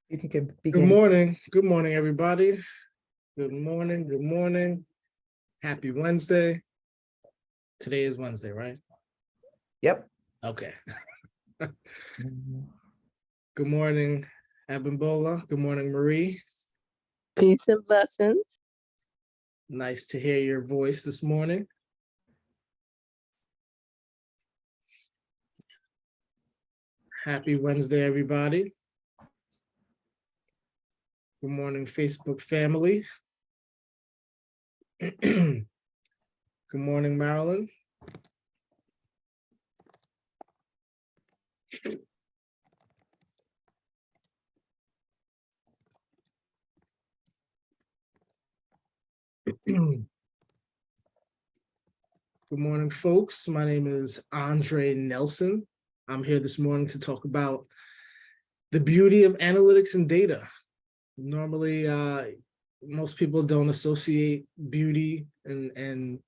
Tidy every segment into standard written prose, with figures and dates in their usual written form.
You can Good begin. morning. Good morning, everybody. Good morning. Good morning. Happy Wednesday. Today is Wednesday, right? Yep. Okay. Good morning, Abimbola. Good morning, Marie. Peace and blessings. Nice to hear your voice this morning. Happy Wednesday, everybody. Good morning, Facebook family. Good morning, Marilyn. Good morning, folks. My name is Andre Nelson. I'm here this morning to talk about the beauty of analytics and data. Normally, most people don't associate beauty and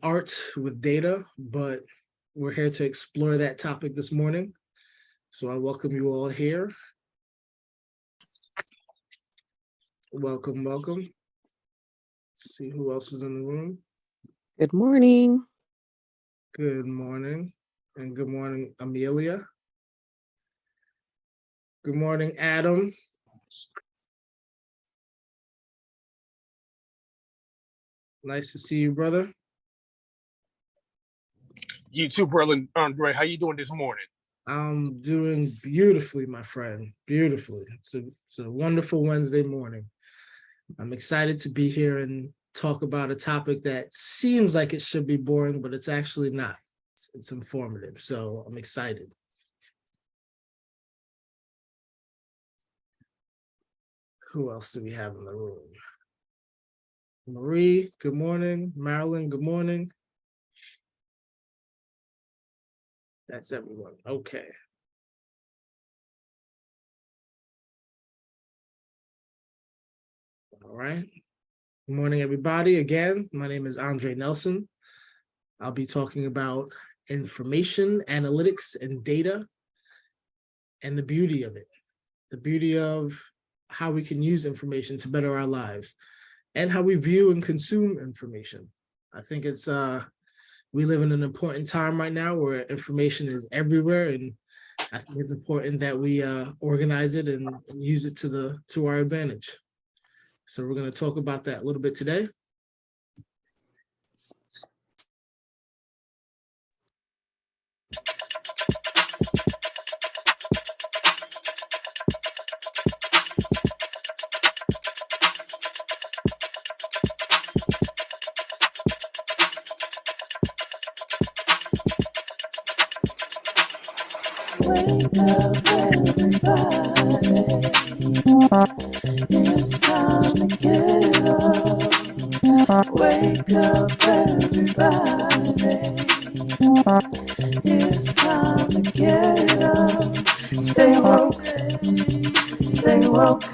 art with data, but we're here to explore that topic this morning. So I welcome you all here. Welcome, welcome. Let's see who else is in the room. Good morning. Good morning. And good morning, Amelia. Good morning, Adam. Nice to see you, brother. You too, brother Andre. How you doing this morning? I'm doing beautifully, my friend. Beautifully. It's a wonderful Wednesday morning. I'm excited to be here and talk about a topic that seems like it should be boring, but it's actually not. It's informative, so I'm excited. Who else do we have in the room? Marie, good morning. Marilyn, good morning. That's everyone. Okay. All right. Good morning, everybody. Again, my name is Andre Nelson. I'll be talking about information, analytics, and data, and the beauty of it. The beauty of how we can use information to better our lives and how we view and consume information. I think it's we live in an important time right now where information is everywhere, and I think it's important that we organize it and use it to our advantage. So we're going to talk about that a little bit today. Wake up, everybody. It's time to get up. Wake up, everybody. It's time to get up. Stay woke, stay woke,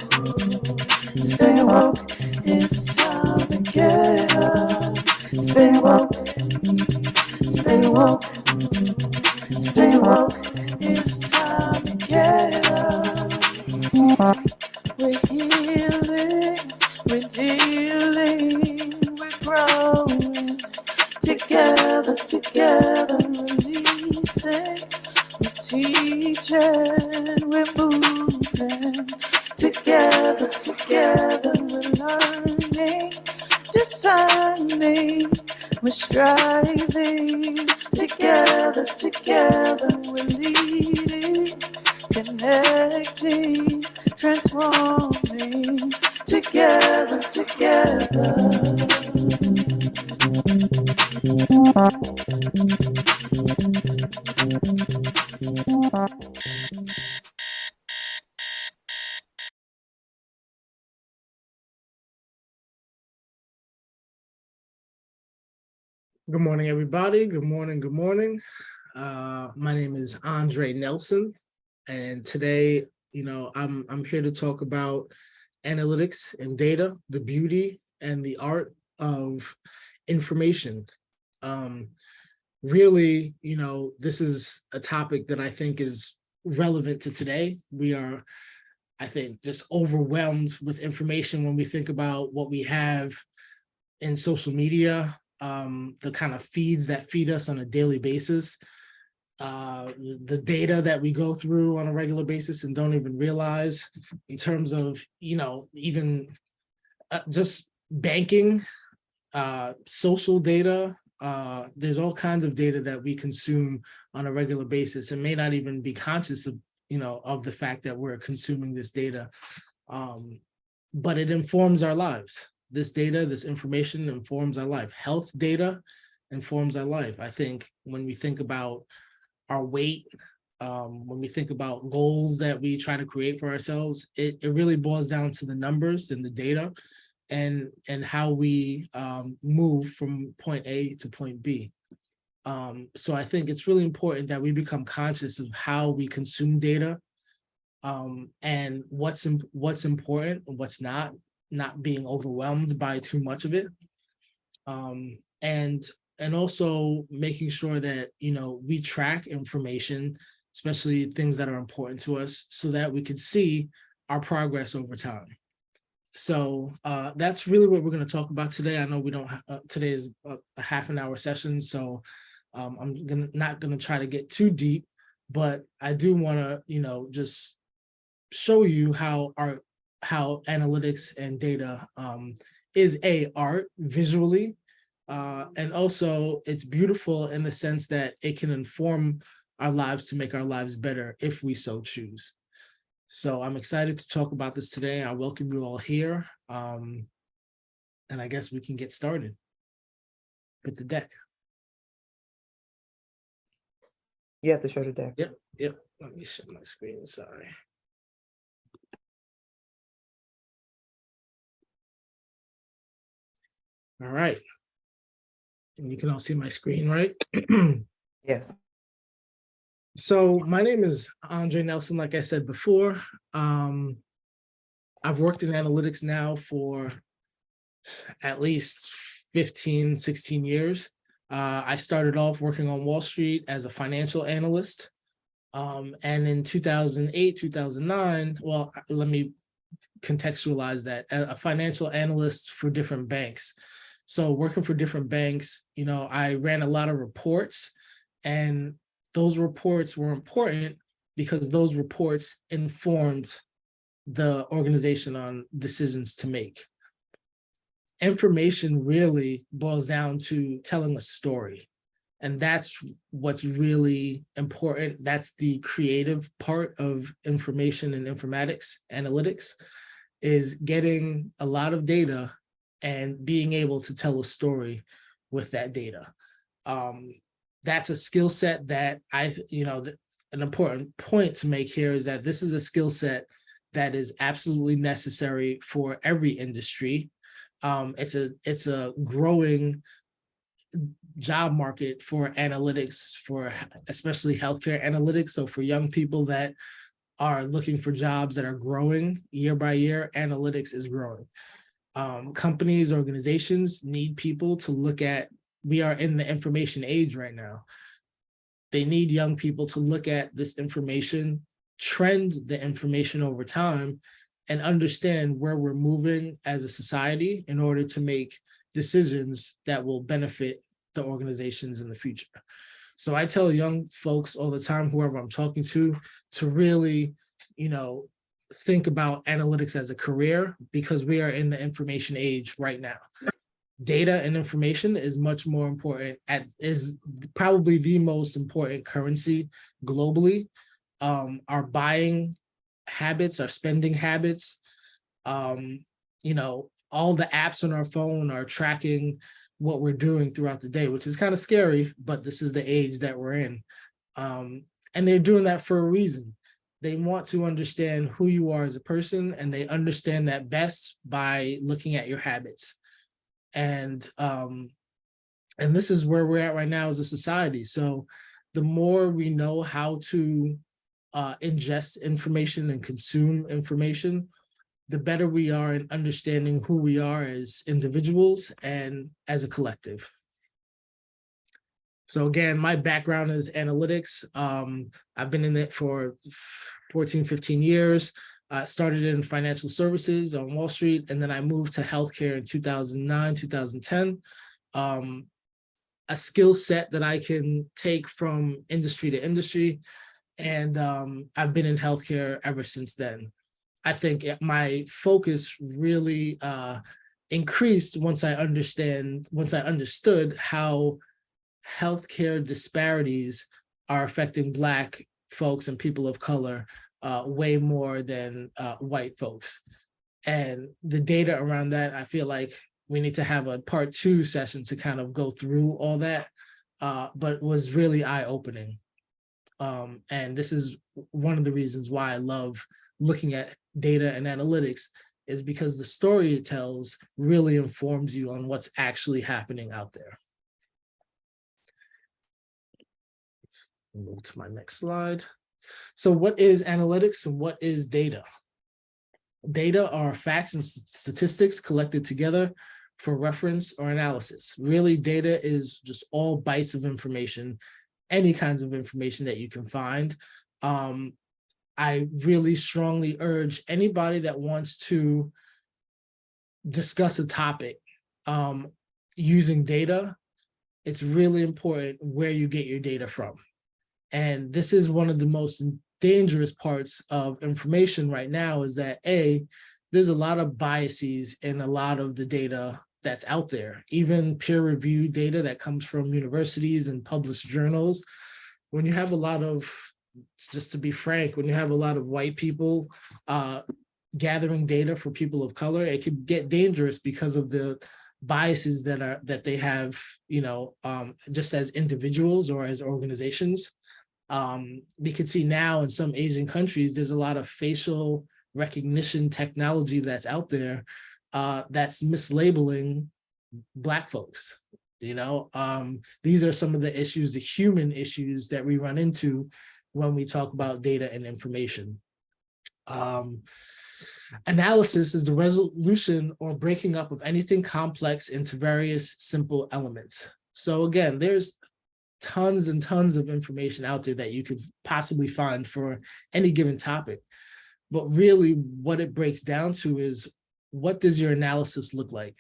stay woke. It's time to get up. Stay woke, stay woke, stay woke. It's time to get up. We're healing, we're dealing, we're growing. Together, together, releasing. We're teaching, we're moving. Together, together, we're learning, discerning. We're striving. Together, together, we're leading, connecting, transforming. Together, together. Good morning, everybody. Good morning. Good morning. My name is Andre Nelson, and today, I'm here to talk about analytics and data, the beauty and the art of information. Really, this is a topic that I think is relevant to today. We are I think, just overwhelmed with information when we think about what we have in social media, the kind of feeds that feed us on a daily basis, the data that we go through on a regular basis and don't even realize, in terms of, even just banking, social data. There's all kinds of data that we consume on a regular basis and may not even be conscious of, of the fact that we're consuming this data. But it informs our lives. This data, this information informs our life. Health data informs our life. I think when we think about our weight, when we think about goals that we try to create for ourselves, it really boils down to the numbers and the data, and how we move from point A to point B. So I think it's really important that we become conscious of how we consume data, and what's important and what's not being overwhelmed by too much of it, and also making sure that we track information, especially things that are important to us, so that we can see our progress over time. So that's really what we're going to talk about today. I know we don't. Today is a half an hour session, so I'm not going to try to get too deep, but I do want to just show you how analytics and data is art visually, and also it's beautiful in the sense that it can inform our lives to make our lives better if we so choose. So I'm excited to talk about this today. I welcome you all here. And I guess we can get started with the deck. You have to show the deck. Yep. Let me share my screen, sorry. All right. And you can all see my screen, right? Yes. So my name is Andre Nelson, like I said before. I've worked in analytics now for at least 15, 16 years. I started off working on Wall Street as a financial analyst. And in 2008, 2009, well, let me contextualize that, a financial analyst for different banks. So working for different banks, I ran a lot of reports, and those reports were important because those reports informed the organization on decisions to make. Information really boils down to telling a story. And that's what's really important. That's the creative part of information and informatics, analytics, is getting a lot of data and being able to tell a story with that data. That's a skill set that an important point to make here is that this is a skill set that is absolutely necessary for every industry. It's a growing job market for analytics, for especially healthcare analytics. So for young people that are looking for jobs that are growing year by year, analytics is growing. Companies, organizations need people to look at. We are in the information age right now. They need young people to look at this information, trend the information over time, and understand where we're moving as a society in order to make decisions that will benefit the organizations in the future. So I tell young folks all the time, whoever I'm talking to really, think about analytics as a career, because we are in the information age right now. Data and information is much more important, is probably the most important currency globally. Our buying habits, our spending habits, all the apps on our phone are tracking what we're doing throughout the day, which is kind of scary, but this is the age that we're in. And they're doing that for a reason. They want to understand who you are as a person, and they understand that best by looking at your habits. And this is where we're at right now as a society. So the more we know how to ingest information and consume information, the better we are in understanding who we are as individuals and as a collective. So again, my background is analytics. I've been in it for 14, 15 years. I started in financial services on Wall Street, and then I moved to healthcare in 2009, 2010. A skill set that I can take from industry to industry. And I've been in healthcare ever since then. I think my focus really increased once I understood how healthcare disparities are affecting Black folks and people of color way more than white folks. And the data around that, I feel like we need to have a part 2 session to kind of go through all that, but it was really eye-opening. And this is one of the reasons why I love looking at data and analytics, is because the story it tells really informs you on what's actually happening out there. Let's move to my next slide. So what is analytics and what is data? Data are facts and statistics collected together for reference or analysis. Really, data is just all bytes of information, any kinds of information that you can find. I really strongly urge anybody that wants to discuss a topic using data, it's really important where you get your data from. And this is one of the most dangerous parts of information right now, is that there's a lot of biases in a lot of the data that's out there, even peer-reviewed data that comes from universities and published journals. When you have a lot of, just to be frank, when you have a lot of white people gathering data for people of color, it can get dangerous because of the biases that they have, just as individuals or as organizations. We can see now in some Asian countries, there's a lot of facial recognition technology that's out there that's mislabeling Black folks. These are some of the issues, the human issues that we run into when we talk about data and information. Analysis is the resolution or breaking up of anything complex into various simple elements. So again, there's tons and tons of information out there that you could possibly find for any given topic. But really what it breaks down to is, what does your analysis look like?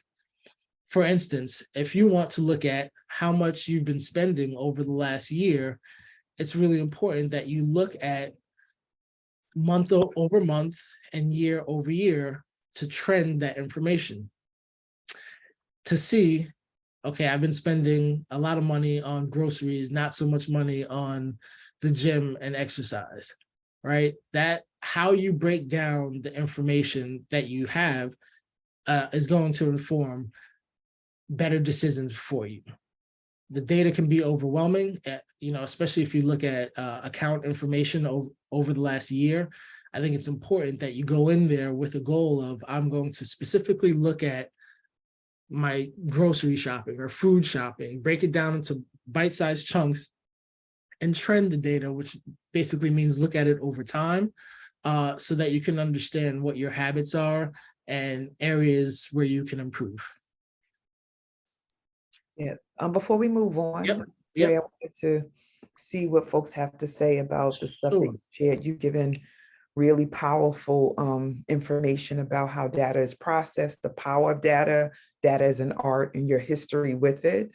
For instance, if you want to look at how much you've been spending over the last year, it's really important that you look at month over month and year over year to trend that information to see, okay, I've been spending a lot of money on groceries, not so much money on the gym and exercise, right? That how you break down the information that you have is going to inform better decisions for you. The data can be overwhelming, especially if you look at account information over the last year. I think it's important that you go in there with a goal of, I'm going to specifically look at my grocery shopping or food shopping, break it down into bite-sized chunks and trend the data, which basically means look at it over time so that you can understand what your habits are and areas where you can improve. Yeah. Before we move on, Yep. I wanted to see what folks have to say about the stuff that you shared. You've given really powerful information about how data is processed, the power of data, data as an art, and your history with it.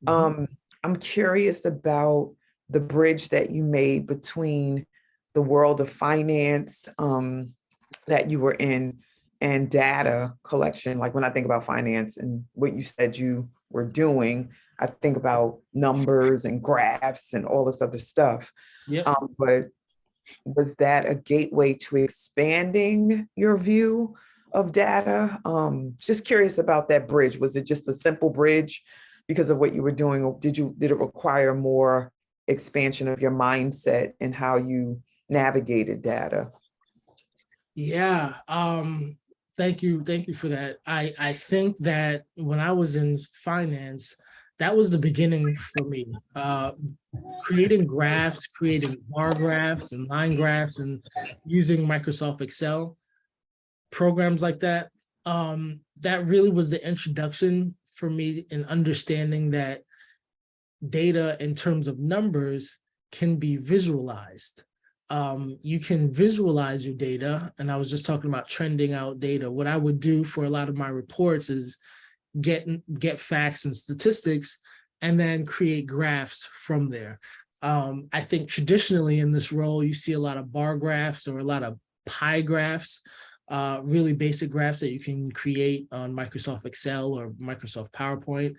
I'm curious about the bridge that you made between the world of finance that you were in and data collection. Like when I think about finance and what you said you were doing, I think about numbers and graphs and all this other stuff. Yeah. But was that a gateway to expanding your view of data? Just curious about that bridge. Was it just a simple bridge because of what you were doing? Or did it require more expansion of your mindset and how you navigated data? Yeah. Thank you for that. I think that when I was in finance, that was the beginning for me. Creating graphs, creating bar graphs and line graphs and using Microsoft Excel, programs like that. That really was the introduction for me in understanding that data in terms of numbers can be visualized. you can visualize your data. And I was just talking about trending out data. What I would do for a lot of my reports is get facts and statistics and then create graphs from there. I think traditionally in this role, you see a lot of bar graphs or a lot of pie graphs, really basic graphs that you can create on Microsoft Excel or Microsoft PowerPoint.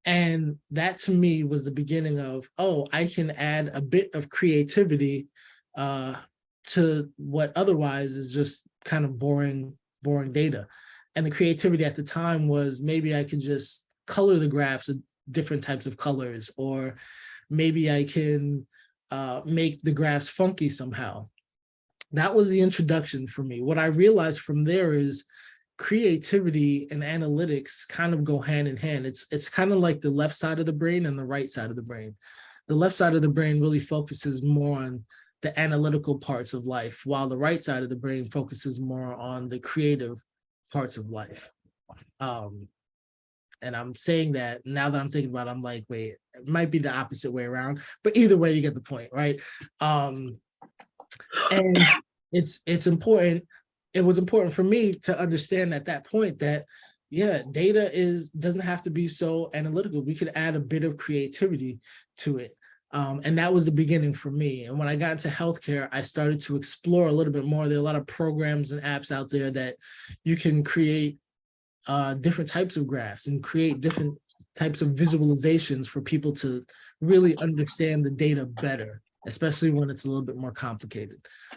And that to me was the beginning of, oh, I can add a bit of creativity to what otherwise is just kind of boring data. And the creativity at the time was maybe I could just color the graphs with different types of colors, or maybe I can make the graphs funky somehow. That was the introduction for me. What I realized from there is creativity and analytics kind of go hand in hand. It's kind of like the left side of the brain and the right side of the brain. The left side of the brain really focuses more on the analytical parts of life, while the right side of the brain focuses more on the creative parts of life. And I'm saying that now that I'm thinking about it, I'm like, wait, it might be the opposite way around, but either way, you get the point, right? And it's important. It was important for me to understand at that point that, yeah, data doesn't have to be so analytical. We could add a bit of creativity to it. And that was the beginning for me. And when I got into healthcare, I started to explore a little bit more. There are a lot of programs and apps out there that you can create different types of graphs and create different types of visualizations for people to really understand the data better, especially when it's a little bit more complicated.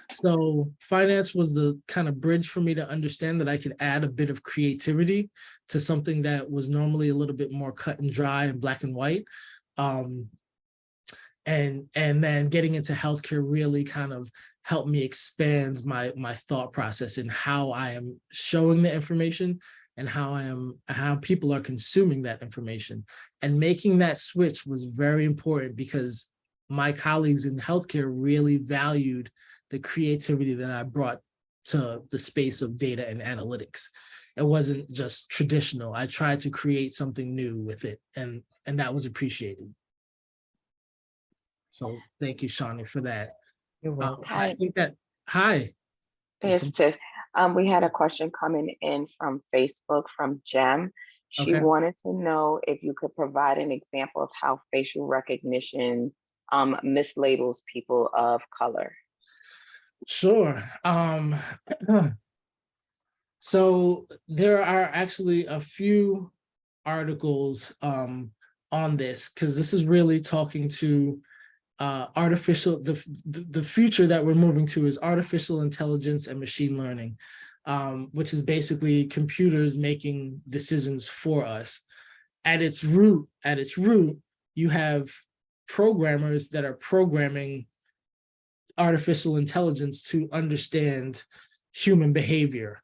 So finance was the kind of bridge for me to understand that I could add a bit of creativity to something that was normally a little bit more cut and dry and black and white. And then getting into healthcare really kind of helped me expand my thought process in how I am showing the information and how people are consuming that information. And making that switch was very important because my colleagues in healthcare really valued the creativity that I brought to the space of data and analytics. It wasn't just traditional. I tried to create something new with it, and that was appreciated. So thank you, Shawnee, for that. You're welcome. I think that, hi. Yes, Tiff. We had a question coming in from Facebook from Jem. She Okay. wanted to know if you could provide an example of how facial recognition mislabels people of color. Sure. So there are actually a few articles on this, because this is really talking to the future that we're moving to is artificial intelligence and machine learning, which is basically computers making decisions for us. At its root, you have programmers that are programming artificial intelligence to understand human behavior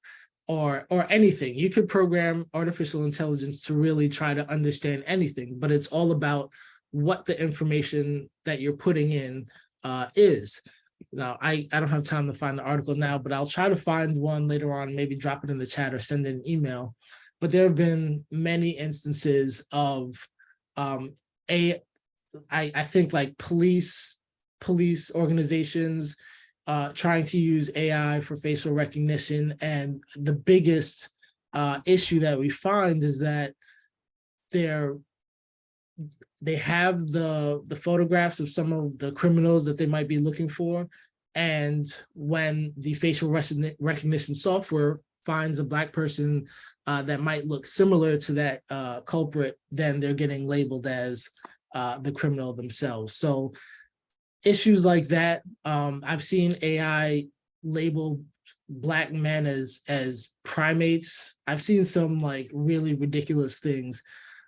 or anything. You could program artificial intelligence to really try to understand anything, but it's all about what the information that you're putting in is. Now, I don't have time to find the article now, but I'll try to find one later on, maybe drop it in the chat or send an email. But there have been many instances of I think like police organizations trying to use AI for facial recognition. And the biggest issue that we find is that they have the photographs of some of the criminals that they might be looking for. And when the facial recognition software finds a Black person that might look similar to that culprit, then they're getting labeled as the criminal themselves. So issues like that, I've seen AI label Black men as primates. I've seen some like really ridiculous things,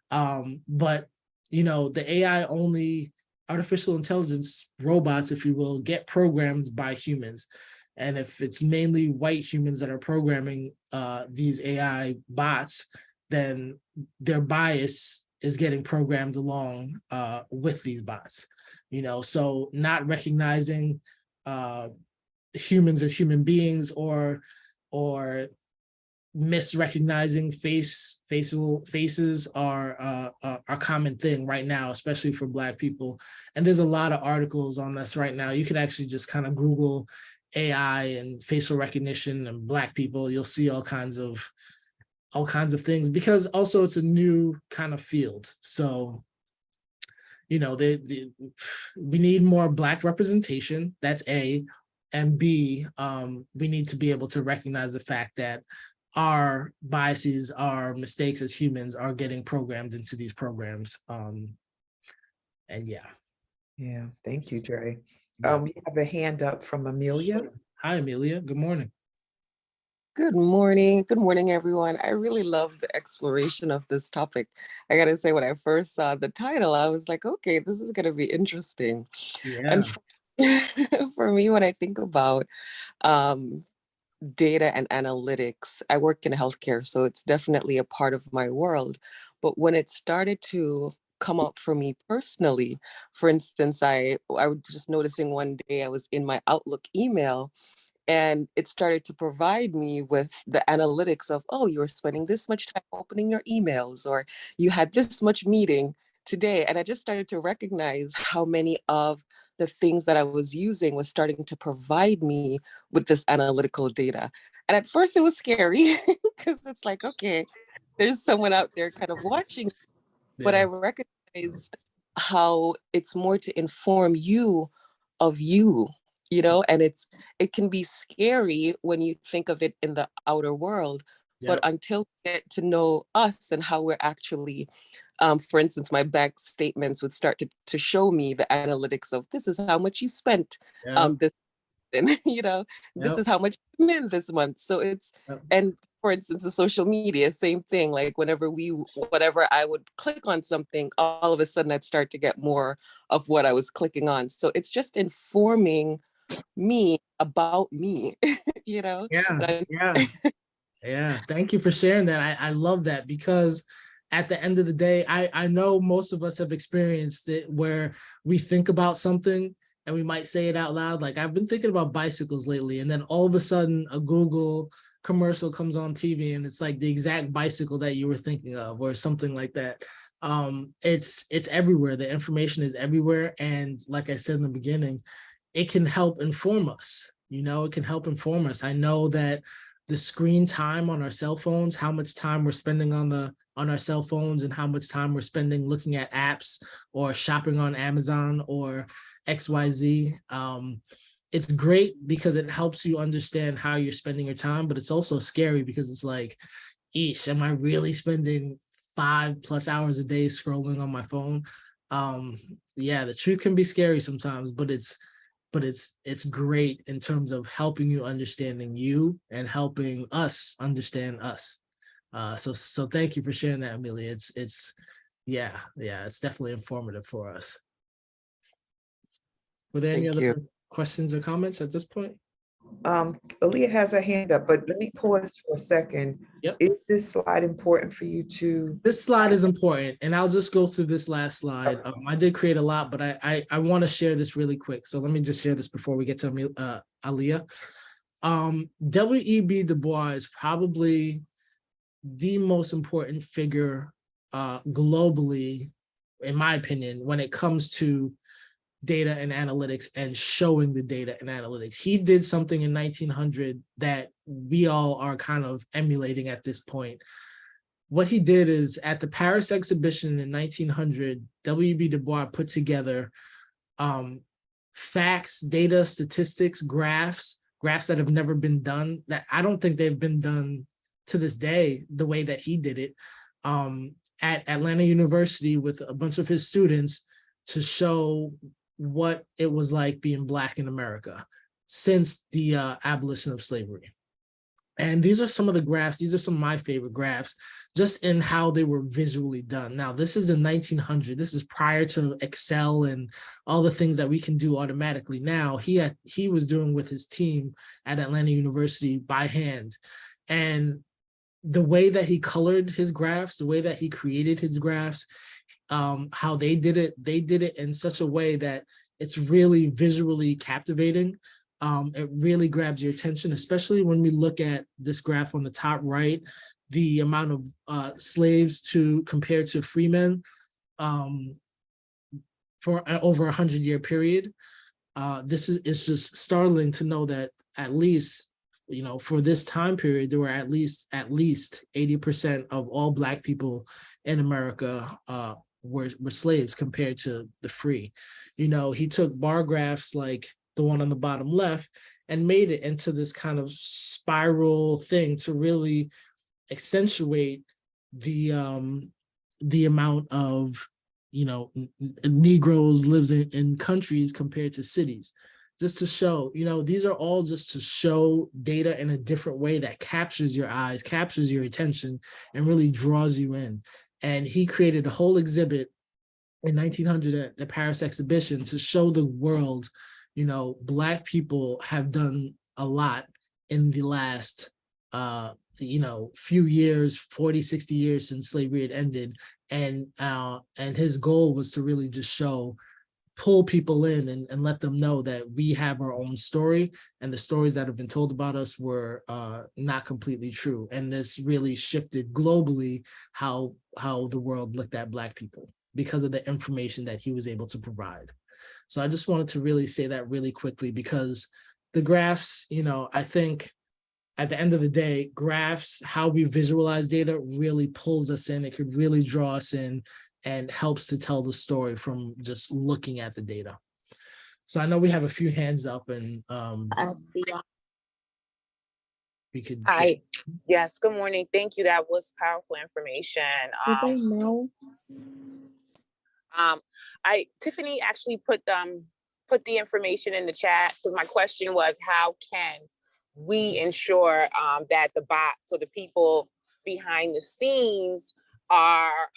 but you know, the AI only artificial intelligence robots, if you will, get programmed by humans. And if it's mainly white humans that are programming these AI bots, then their bias is getting programmed along with these bots. You know, so not recognizing humans as human beings or misrecognizing faces are a common thing right now, especially for Black people. And there's a lot of articles on this right now. You could actually just kind of Google AI and facial recognition and Black people. You'll see all kinds of things, because also it's a new kind of field. So, you know, we need more Black representation. That's A. And B, we need to be able to recognize the fact that our biases, our mistakes as humans are getting programmed into these programs. And yeah. Yeah, thank you, Dre. Yeah. We have a hand up from Amelia. Sure. Hi, Amelia. Good morning. Good morning. Good morning, everyone. I really love the exploration of this topic. I gotta say, when I first saw the title, I was like, okay, this is gonna be interesting. Yeah. And for me, when I think about data and analytics, I work in healthcare, so it's definitely a part of my world. But when it started to come up for me personally, for instance, I was just noticing one day I was in my Outlook email, and it started to provide me with the analytics of, oh, you were spending this much time opening your emails, or you had this much meeting today. And I just started to recognize how many of the things that I was using was starting to provide me with this analytical data. And at first it was scary because it's like, okay, there's someone out there kind of watching, but I recognized how it's more to inform you of you, you know, and it can be scary when you think of it in the outer world, but until we get to know us and how we're actually, for instance, my bank statements would start to show me the analytics of this is how much you spent this, and you know, this is how much you in this month. So it's, and for instance, the social media, same thing. Like whatever I would click on something, all of a sudden I'd start to get more of what I was clicking on. So it's just informing me about me, you know? Yeah. Thank you for sharing that. I love that, because at the end of the day, I know most of us have experienced it where we think about something and we might say it out loud. Like, I've been thinking about bicycles lately, and then all of a sudden a Google commercial comes on TV and it's like the exact bicycle that you were thinking of, or something like that. It's everywhere. The information is everywhere. And like I said in the beginning, it can help inform us. You know, it can help inform us. I know that the screen time on our cell phones, how much time we're spending on our cell phones, and how much time we're spending looking at apps or shopping on Amazon or XYZ. It's great because it helps you understand how you're spending your time, but it's also scary because it's like, eesh, am I really spending 5+ hours a day scrolling on my phone? Yeah, the truth can be scary sometimes, but it's great in terms of helping you understanding you and helping us understand us. So thank you for sharing that, Amelia. It's definitely informative for us. Were there any other questions or comments at this point? Aaliyah has a hand up, but let me pause for a second. Yep. Is this slide important for you to? This slide is important, and I'll just go through this last slide. I did create a lot, but I want to share this really quick. So let me just share this before we get to Aaliyah. W.E.B. Du Bois is probably the most important figure globally, in my opinion, when it comes to data and analytics and showing the data and analytics. He did something in 1900 that we all are kind of emulating at this point. What he did is, at the Paris exhibition in 1900, W.E.B. Du Bois put together facts, data, statistics, graphs that have never been done, that I don't think they've been done to this day the way that he did it, at Atlanta University with a bunch of his students, to show what it was like being Black in America since the abolition of slavery. And these are some of the graphs. These are some of my favorite graphs, just in how they were visually done. Now, this is in 1900. This is prior to Excel and all the things that we can do automatically now. He was doing with his team at Atlanta University by hand. And the way that he colored his graphs, the way that he created his graphs, how they did it in such a way that it's really visually captivating. it really grabs your attention, especially when we look at this graph on the top right, the amount of slaves compared to freemen for over 100-year period. It's just startling to know that at least, for this time period, there were at least 80% of all Black people in America were slaves compared to the free. He took bar graphs like the one on the bottom left and made it into this kind of spiral thing to really accentuate the amount of Negroes lives in countries compared to cities, just to show, these are all just to show data in a different way that captures your eyes, captures your attention, and really draws you in. And he created a whole exhibit in 1900 at the Paris exhibition to show the world, Black people have done a lot in the last few years, 40, 60 years since slavery had ended. And his goal was to really just pull people in and let them know that we have our own story, and the stories that have been told about us were not completely true. And this really shifted globally how the world looked at Black people because of the information that he was able to provide. So I just wanted to really say that really quickly, because the graphs, I think at the end of the day, graphs, how we visualize data really pulls us in. It could really draw us in and helps to tell the story from just looking at the data. So I know we have a few hands up, and we could. Hi. Yes, good morning. Thank you. That was powerful information. Tiffany actually put the information in the chat, because my question was, how can we ensure that the bot, so the people behind the scenes, are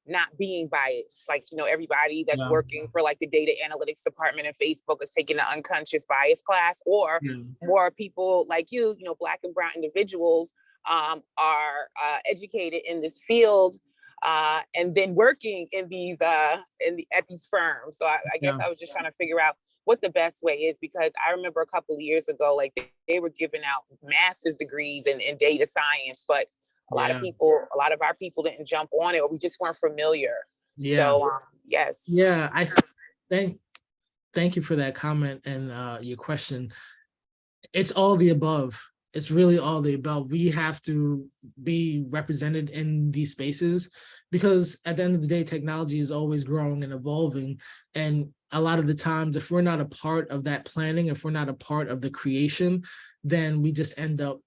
not being biased? Like, everybody that's working for like the data analytics department at Facebook is taking an unconscious bias class, or more people like you, Black and brown individuals are educated in this field and then working in these at these firms. So I guess I was just trying to figure out what the best way is, because I remember a couple of years ago, like they were giving out master's degrees in data science, but a lot of our people didn't jump on it, or we just weren't familiar. So yes. Yeah, I thank you for that comment and your question. It's all the above. It's really all the above. We have to be represented in these spaces, because at the end of the day, technology is always growing and evolving. And a lot of the times, if we're not a part of that planning, if we're not a part of the creation, then we just end up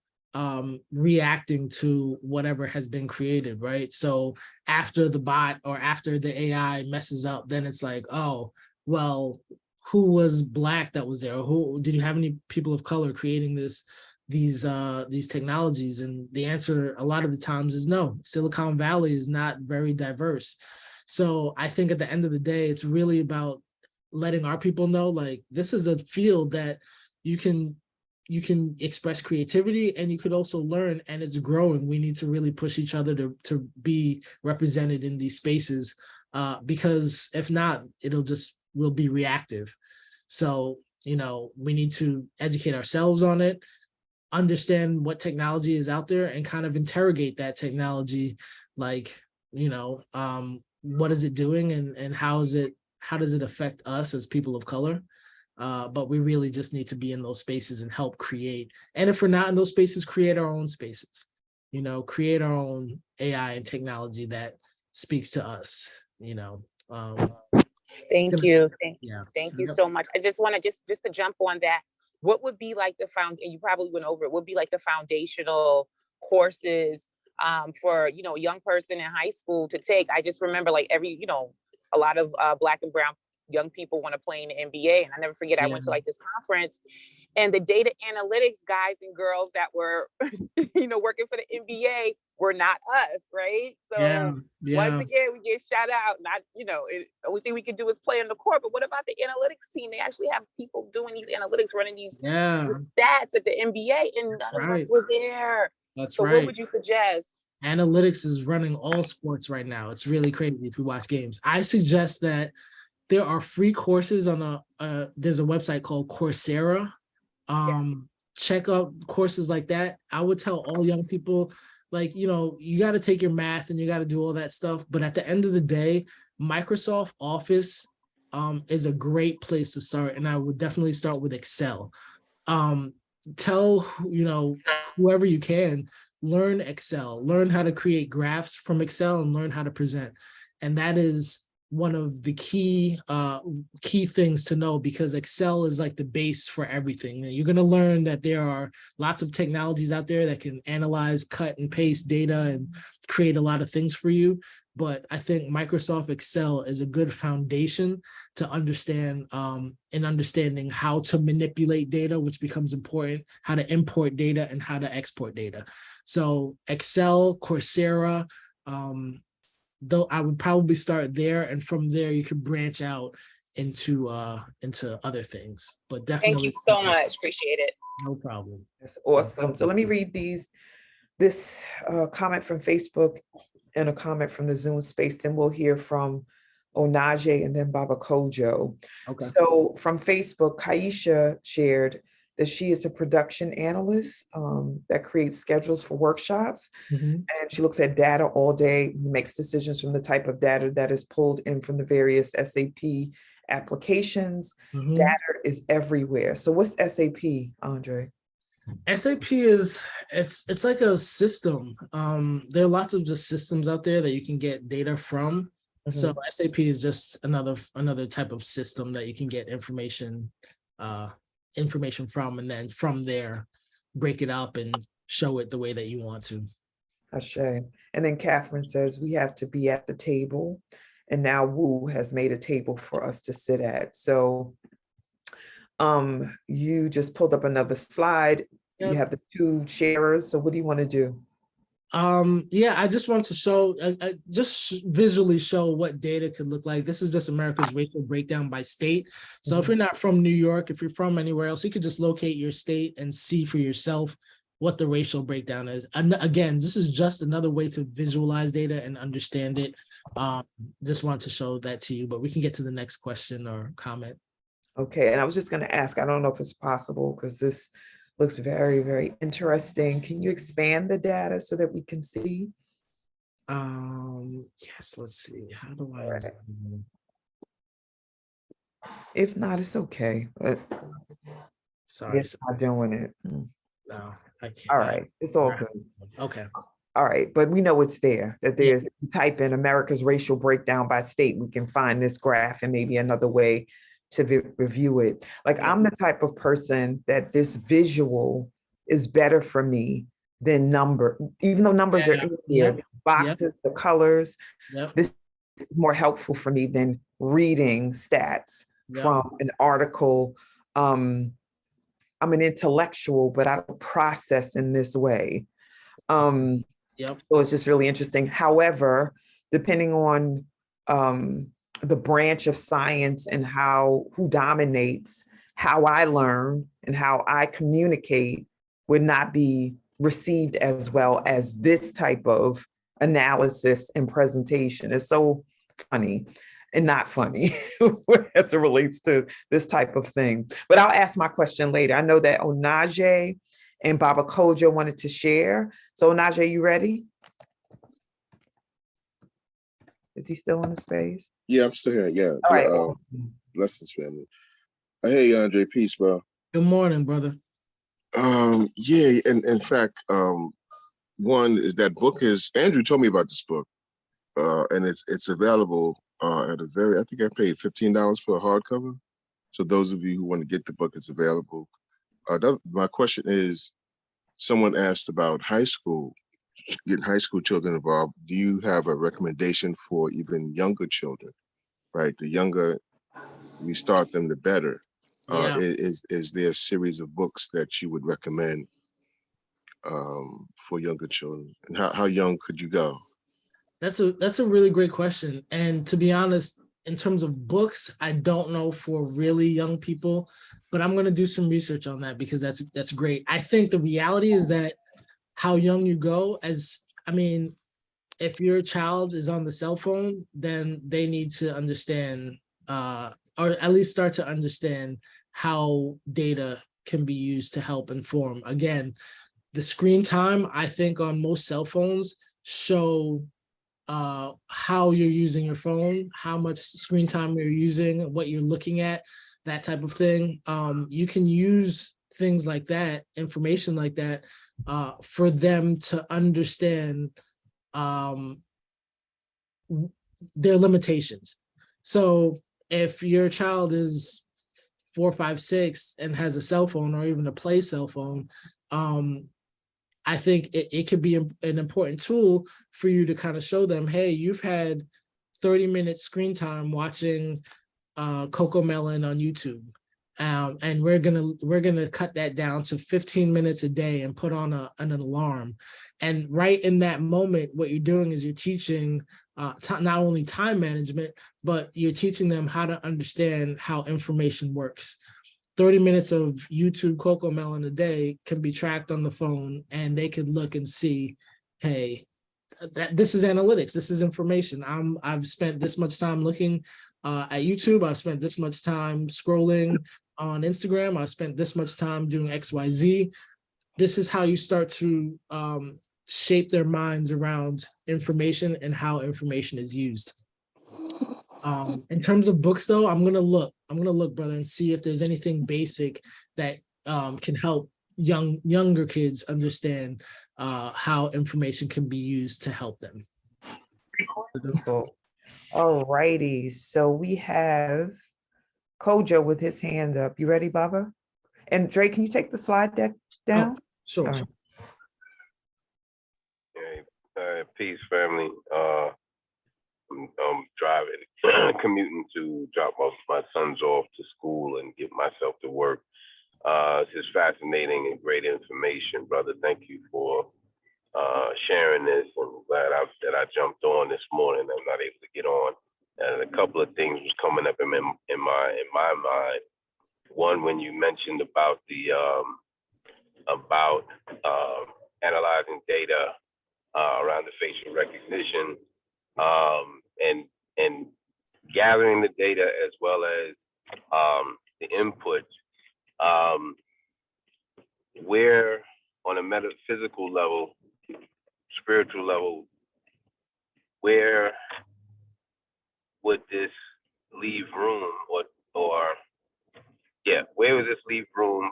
reacting to whatever has been created, right? So after the bot or after the AI messes up, then it's like, oh, well, who was Black that was there? Or who did you have any people of color creating these technologies? And the answer a lot of the times is no. Silicon Valley is not very diverse. So I think at the end of the day, it's really about letting our people know, like, this is a field that you can express creativity, and you could also learn, and it's growing. We need to really push each other to be represented in these spaces, because if not, we'll be reactive. So, we need to educate ourselves on it, understand what technology is out there, and kind of interrogate that technology, like, what is it doing, and how does it affect us as people of color? But we really just need to be in those spaces and help create. And if we're not in those spaces, create our own spaces, create our own AI and technology that speaks to us, Thank you. Yeah. Thank you so much. I just want to just to jump on that. What would be like and you probably went over it, would be like the foundational courses for, a young person in high school to take? I just remember like a lot of Black and brown young people want to play in the NBA. And I never forget, I went to like this conference, and the data analytics guys and girls that were, working for the NBA were not us, right? So once again, we get shout out. Not, the only thing we can do is play on the court. But what about the analytics team? They actually have people doing these analytics, running these stats at the NBA, and none of us were there. That's so right. What would you suggest? Analytics is running all sports right now. It's really crazy if you watch games. I suggest that there are free courses on there's a website called Coursera, Check out courses like that. I would tell all young people, like, you got to take your math and you got to do all that stuff. But at the end of the day, Microsoft Office is a great place to start. And I would definitely start with Excel. Tell, whoever you can, learn Excel, learn how to create graphs from Excel and learn how to present. And that is one of the key things to know, because Excel is like the base for everything. You're going to learn that there are lots of technologies out there that can analyze, cut and paste data and create a lot of things for you. But I think Microsoft Excel is a good foundation to understand in understanding how to manipulate data, which becomes important, how to import data and how to export data. So Excel, Coursera, though I would probably start there, and from there you could branch out into other things. But definitely, Thank you so much. Appreciate it. no problem. That's awesome. So let me read this comment from Facebook and a comment from the Zoom space. Then we'll hear from Onaje and then Baba Kojo. Okay. So from Facebook, Kaisha shared that she is a production analyst that creates schedules for workshops. Mhm. And she looks at data all day, makes decisions from the type of data that is pulled in from the various SAP applications. Mhm. Data is everywhere. So what's SAP, Andre? SAP it's like a system. There are lots of just systems out there that you can get data from. So SAP is just another type of system that you can get information from, and then from there break it up and show it the way that you want to. Ashe. And then Catherine says we have to be at the table, and now Wu has made a table for us to sit at. So you just pulled up another slide. Yep. You have the two sharers. So what do you want to do? Yeah, I just want to show, just visually show what data could look like. This is just America's racial breakdown by state. So if you're not from New York, if you're from anywhere else, you could just locate your state and see for yourself what the racial breakdown is. And again, this is just another way to visualize data and understand it. Just want to show that to you, but we can get to the next question or comment. Okay, and I was just going to ask, I don't know if it's possible because this looks very, very interesting. Can you expand the data so that we can see? Yes, let's see. How do I? Right. If not, it's okay. But Sorry, it's not doing it. no, I can't. All right, it's all good. Okay. All right, but we know it's there, that there's, if you type in America's racial breakdown by state, we can find this graph and maybe another way to review it. Like I'm the type of person that this visual is better for me than number, even though numbers are in here, boxes, the colors, this is more helpful for me than reading stats from an article. I'm an intellectual, but I don't process in this way. So it's just really interesting. However, depending on the branch of science and who dominates, how I learn and how I communicate would not be received as well as this type of analysis and presentation. It's so funny and not funny as it relates to this type of thing. But I'll ask my question later. I know that Onaje and Baba Kojo wanted to share. So Onaje, you ready? Is he still in the space? Yeah, I'm still here. Yeah. All right. Blessings, family. Hey, Andre, peace, bro. Good morning, brother. Yeah, and in fact, one is that book is Andrew told me about this book, and it's available at a I think I paid $15 for a hardcover. So those of you who want to get the book, it's available. My question is, someone asked about high school, getting high school children involved. Do you have a recommendation for even younger children? Right, the younger we start them, the better. Is there a series of books that you would recommend for younger children? And how young could you go? That's a really great question. And to be honest, in terms of books, I don't know for really young people, but I'm going to do some research on that because that's great. I think the reality is that how young you go, if your child is on the cell phone, then they need to understand, or at least start to understand how data can be used to help inform. Again, the screen time, I think on most cell phones show how you're using your phone, how much screen time you're using, what you're looking at, that type of thing. You can use things like that, information like that, for them to understand their limitations. So if your child is 4, 5, 6 and has a cell phone or even a play cell phone, I think it could be an important tool for you to kind of show them, hey, you've had 30 minutes screen time watching Coco Melon on YouTube. And we're gonna cut that down to 15 minutes a day and put on an alarm. And right in that moment, what you're doing is you're teaching not only time management, but you're teaching them how to understand how information works. 30 minutes of YouTube Coco Melon a day can be tracked on the phone, and they could look and see, hey, this is analytics, this is information. I've spent this much time looking at YouTube, I've spent this much time scrolling on Instagram, I've spent this much time doing XYZ. This is how you start to shape their minds around information and how information is used. In terms of books, though, I'm gonna look, brother, and see if there's anything basic that can help younger kids understand how information can be used to help them. Wonderful. All righty. So we have Kojo with his hand up. You ready, Baba? And Dre, can you take the slide deck down? Sure. All right. Hey, peace, family. I'm driving, commuting to drop my sons off to school and get myself to work. This is fascinating and great information, brother. Thank you for sharing this. I'm glad that I jumped on this morning. I'm not able to get on, and a couple of things was coming up in my mind. One, when you mentioned about the analyzing data around the facial recognition, and gathering the data as well as the input, where on a metaphysical level, spiritual level, where would this leave room where would this leave room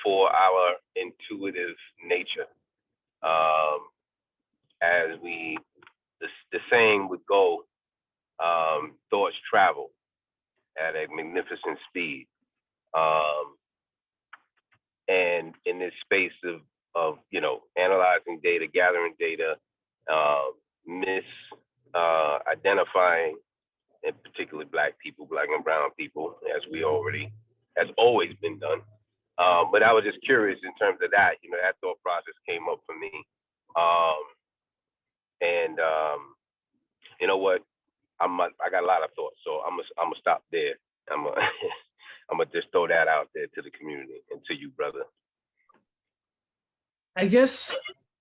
for our intuitive nature? As the saying would go, thoughts travel at a magnificent speed. And in this space of analyzing data, gathering data, identifying, in particular Black people, Black and brown people, has always been done. But I was just curious in terms of that, that thought process came up for me. You know what? I got a lot of thoughts, so I'm gonna stop there. I'm gonna just throw that out there to the community and to you, brother. I guess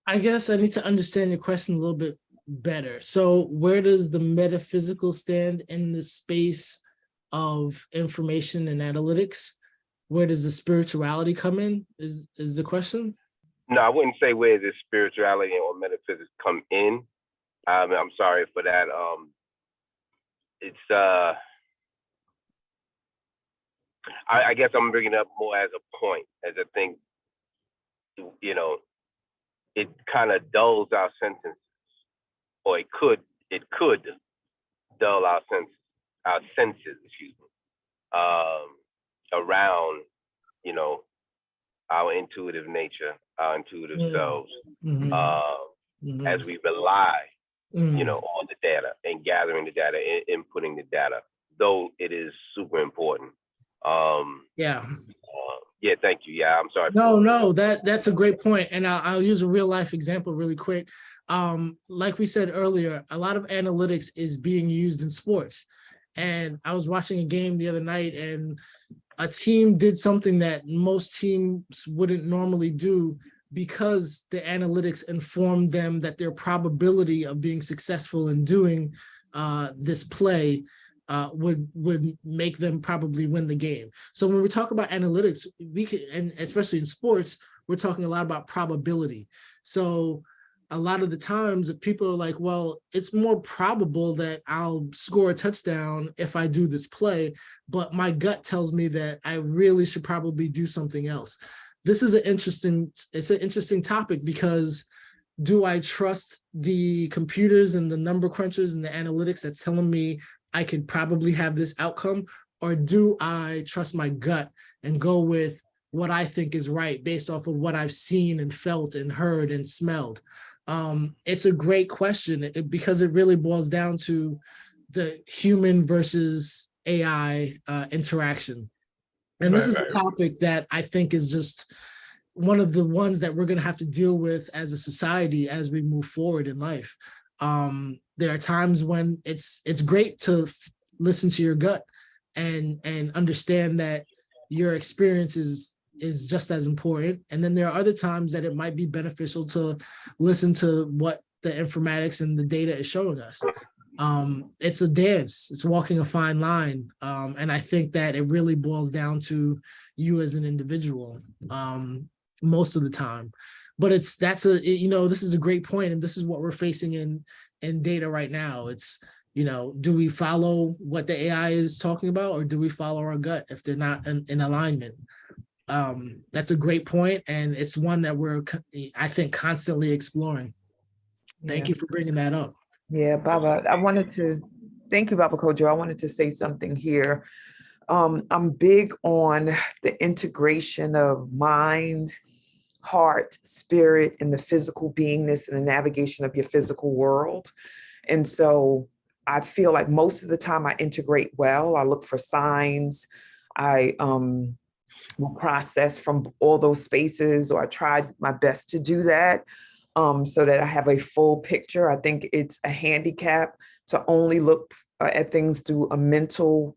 I need to understand your question a little bit better. So where does the metaphysical stand in the space of information and analytics? Where does the spirituality come in? Is the question? No, I wouldn't say where does spirituality or metaphysics come in. I'm sorry for that. It's I guess I'm bringing it up more as a point, as I think, it kind of dulls our sentences, or it could dull our senses, around, our intuitive nature, our intuitive selves, as we rely, on the data and gathering the data and inputting the data, though it is super important. Yeah, thank you. Yeah, I'm sorry. No, that's a great point. And I'll use a real life example really quick. Like we said earlier, a lot of analytics is being used in sports. And I was watching a game the other night, and a team did something that most teams wouldn't normally do, because the analytics informed them that their probability of being successful in doing this play would make them probably win the game. So when we talk about analytics, we can, and especially in sports, we're talking a lot about probability. So a lot of the times, if people are like, well, it's more probable that I'll score a touchdown if I do this play, but my gut tells me that I really should probably do something else. This is it's an interesting topic, because do I trust the computers and the number crunchers and the analytics that's telling me I could probably have this outcome? Or do I trust my gut and go with what I think is right based off of what I've seen and felt and heard and smelled? It's a great question, because it really boils down to the human versus AI interaction. And this is a topic that I think is just one of the ones that we're going to have to deal with as a society as we move forward in life. There are times when it's great to listen to your gut and understand that your experience is just as important. And then there are other times that it might be beneficial to listen to what the informatics and the data is showing us. It's a dance, it's walking a fine line. And I think that it really boils down to you as an individual most of the time. But this is a great point, and this is what we're facing in data right now. It's, do we follow what the AI is talking about, or do we follow our gut if they're not in alignment? That's a great point, and it's one that we're, I think, constantly exploring. Thank you for bringing that up. Yeah, Baba, thank you, Baba Kojo. I wanted to say something here. I'm big on the integration of mind, heart, spirit, and the physical beingness and the navigation of your physical world. And so I feel like most of the time I integrate well. I look for signs. I will process from all those spaces, or I try my best to do that so that I have a full picture. I think it's a handicap to only look at things through a mental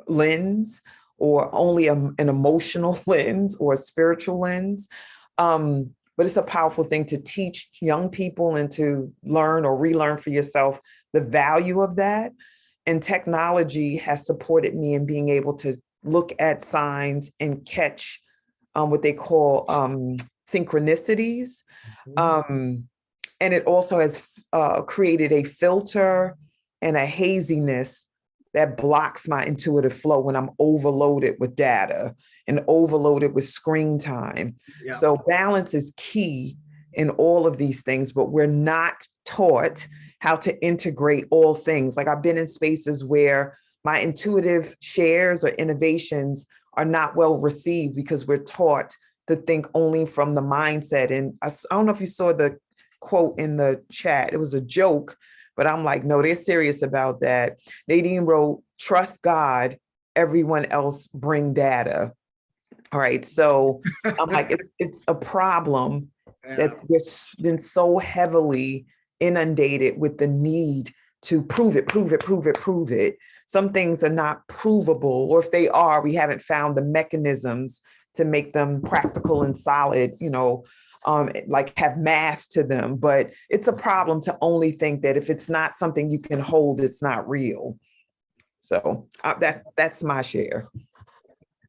lens, or only an emotional lens, or a spiritual lens. But it's a powerful thing to teach young people and to learn or relearn for yourself the value of that. And technology has supported me in being able to look at signs and catch what they call synchronicities. And it also has created a filter and a haziness that blocks my intuitive flow when I'm overloaded with data and overloaded with screen time. Yeah. So balance is key in all of these things, but we're not taught how to integrate all things. Like, I've been in spaces where my intuitive shares or innovations are not well received because we're taught to think only from the mindset. And I don't know if you saw the quote in the chat. It was a joke, but I'm like, no, they're serious about that. Nadine wrote, "Trust God, everyone else bring data." All right. So I'm like, it's a problem that we've been so heavily inundated with the need to prove it. Some things are not provable, or if they are, we haven't found the mechanisms to make them practical and solid, like have mass to them. But it's a problem to only think that if it's not something you can hold, it's not real. So that's my share.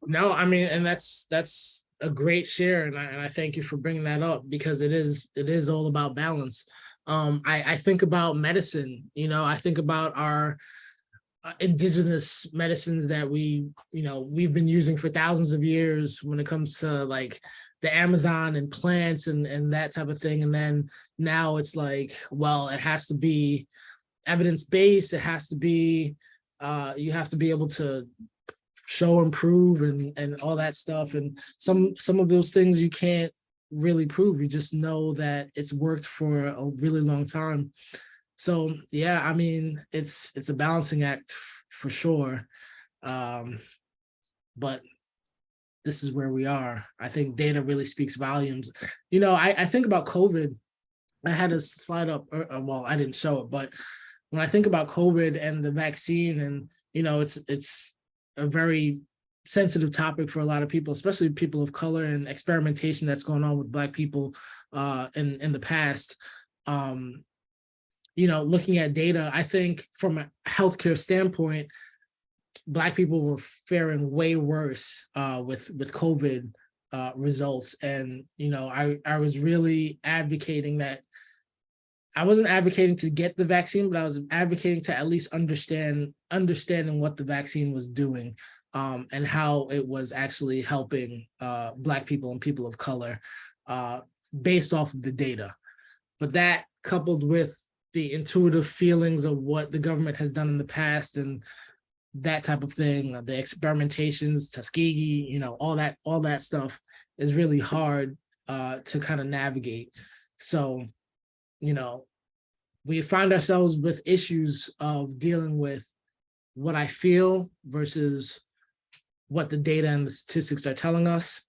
No, I mean, and that's a great share, and I thank you for bringing that up, because it is all about balance. I think about medicine. I think about our indigenous medicines that we've been using for thousands of years when it comes to like the Amazon and plants and that type of thing. And then now it's like, well, it has to be evidence-based. It has to be, you have to be able to show and prove and all that stuff. And some of those things you can't really prove. You just know that it's worked for a really long time. So yeah, I mean, it's a balancing act for sure. But this is where we are. I think data really speaks volumes. I think about COVID. I had a slide up, well, I didn't show it, but when I think about COVID and the vaccine, and it's a very sensitive topic for a lot of people, especially people of color, and experimentation that's going on with Black people in the past. Looking at data, I think from a healthcare standpoint, Black people were faring way worse with COVID results. And, I was really advocating that I wasn't advocating to get the vaccine, but I was advocating to at least understanding what the vaccine was doing, and how it was actually helping Black people and people of color based off of the data. But that, coupled with the intuitive feelings of what the government has done in the past and that type of thing, the experimentations, Tuskegee, all that stuff is really hard to kind of navigate. So, we find ourselves with issues of dealing with what I feel versus what the data and the statistics are telling us.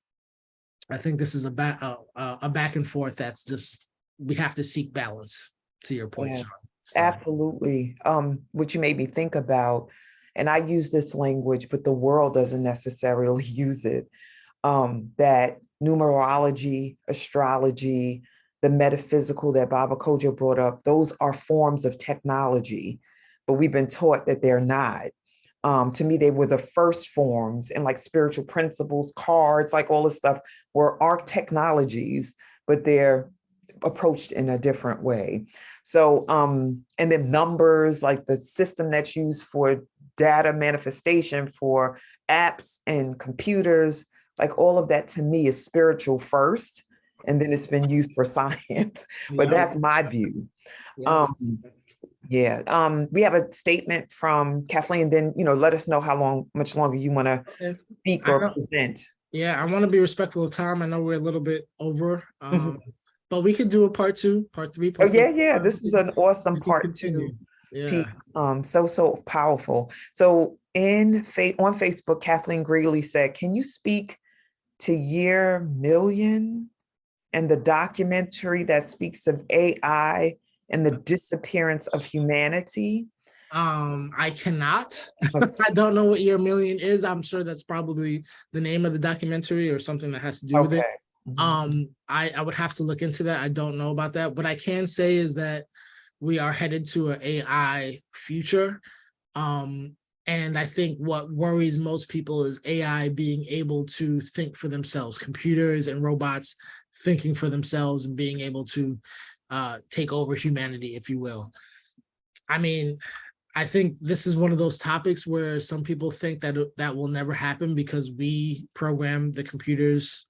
I think this is a back and forth that's just, we have to seek balance, to your point, Yeah, Sean. So, absolutely. What you made me think about, and I use this language, but the world doesn't necessarily use it, that numerology, astrology, the metaphysical that Baba Koja brought up, those are forms of technology, but we've been taught that they're not. To me, they were the first forms, and like spiritual principles, cards, like all this stuff are technologies, but they're approached in a different way. So, and then numbers, like the system that's used for data manifestation for apps and computers, like all of that to me is spiritual first, and then it's been used for science. But that's my view. We have a statement from Kathleen, then, let us know much longer you want to speak or present. Yeah, I want to be respectful of time. I know we're a little bit over, but we could do a part 2, part 3. Part yeah. This is an awesome part 2 Yeah. piece. So powerful. So on Facebook, Kathleen Greeley said, "Can you speak to Year Million and the documentary that speaks of AI and the disappearance of humanity?" I cannot. I don't know what Year Million is. I'm sure that's probably the name of the documentary or something that has to do with it. I would have to look into that. I don't know about that. What I can say is that we are headed to an AI future. And I think what worries most people is AI being able to think for themselves, computers and robots thinking for themselves and being able to take over humanity, if you will. I mean, I think this is one of those topics where some people think that that will never happen because we program the computers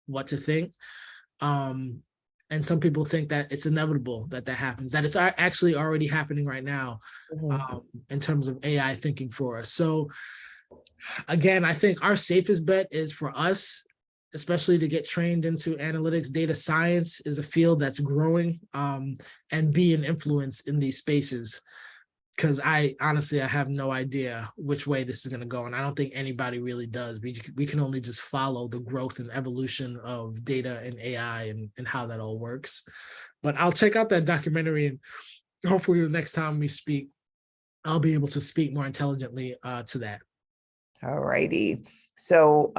what to think. And some people think that it's inevitable that happens, that it's actually already happening right now in terms of AI thinking for us. So again, I think our safest bet is for us, especially to get trained into analytics. Data science is a field that's growing, and be an influence in these spaces. Because I honestly have no idea which way this is going to go. And I don't think anybody really does. We can only just follow the growth and evolution of data and AI and how that all works. But I'll check out that documentary, and hopefully the next time we speak, I'll be able to speak more intelligently to that. All righty. So